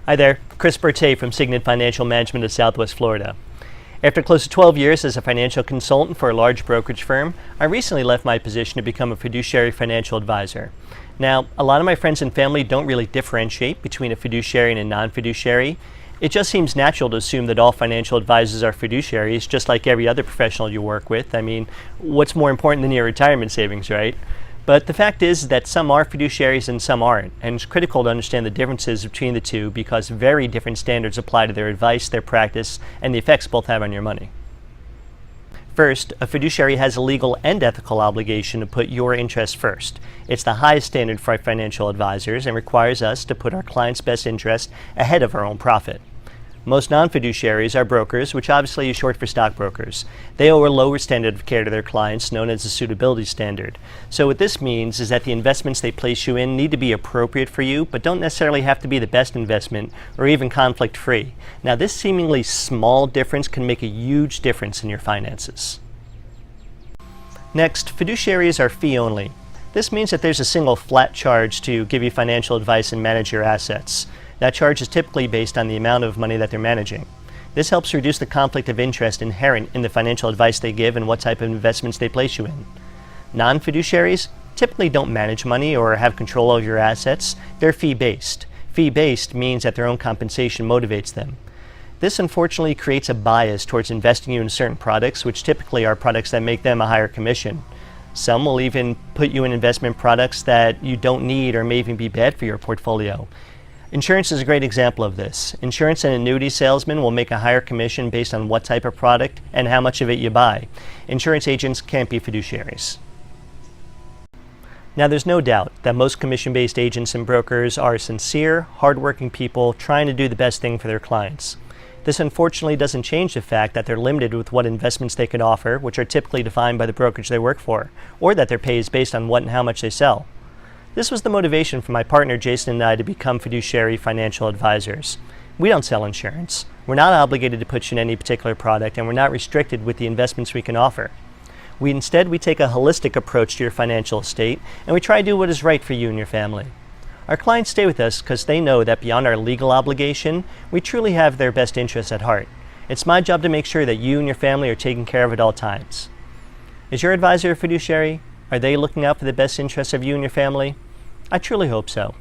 Hi there, Chris Bertay from Signet Financial Management of Southwest Florida. After close to 12 years as a financial consultant for a large brokerage firm, I recently left my position to become a fiduciary financial advisor. Now, a lot of my friends and family don't really differentiate between a fiduciary and a non-fiduciary. It just seems natural to assume that all financial advisors are fiduciaries, just like every other professional you work with. I mean, what's more important than your retirement savings, right? But the fact is that some are fiduciaries and some aren't, and it's critical to understand the differences between the two because very different standards apply to their advice, their practice, and the effects both have on your money. First, a fiduciary has a legal and ethical obligation to put your interests first. It's the highest standard for financial advisors and requires us to put our clients' best interest ahead of our own profit. Most non-fiduciaries are brokers, which obviously is short for stockbrokers. They owe a lower standard of care to their clients, known as the suitability standard. So what this means is that the investments they place you in need to be appropriate for you, but don't necessarily have to be the best investment or even conflict-free. Now, this seemingly small difference can make a huge difference in your finances. Next, fiduciaries are fee-only. This means that there's a single flat charge to give you financial advice and manage your assets. That charge is typically based on the amount of money that they're managing. This helps reduce the conflict of interest inherent in the financial advice they give and what type of investments they place you in. Non-fiduciaries typically don't manage money or have control over your assets. They're fee-based. Fee-based means that their own compensation motivates them. This unfortunately creates a bias towards investing you in certain products, which typically are products that make them a higher commission. Some will even put you in investment products that you don't need or may even be bad for your portfolio. Insurance is a great example of this. Insurance and annuity salesmen will make a higher commission based on what type of product and how much of it you buy. Insurance agents can't be fiduciaries. Now, there's no doubt that most commission-based agents and brokers are sincere, hardworking people trying to do the best thing for their clients. This unfortunately doesn't change the fact that they're limited with what investments they can offer, which are typically defined by the brokerage they work for, or that their pay is based on what and how much they sell. This was the motivation for my partner Jason and I to become fiduciary financial advisors. We don't sell insurance. We're not obligated to put you in any particular product, and we're not restricted with the investments we can offer. Instead, we take a holistic approach to your financial estate, and we try to do what is right for you and your family. Our clients stay with us because they know that beyond our legal obligation, we truly have their best interests at heart. It's my job to make sure that you and your family are taken care of at all times. Is your advisor a fiduciary? Are they looking out for the best interests of you and your family? I truly hope so.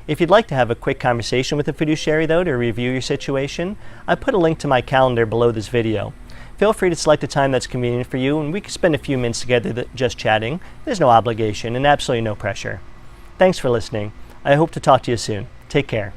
If you'd like to have a quick conversation with a fiduciary, though, to review your situation, I put a link to my calendar below this video. Feel free to select a time that's convenient for you, and we can spend a few minutes together just chatting. There's no obligation and absolutely no pressure. Thanks for listening. I hope to talk to you soon. Take care.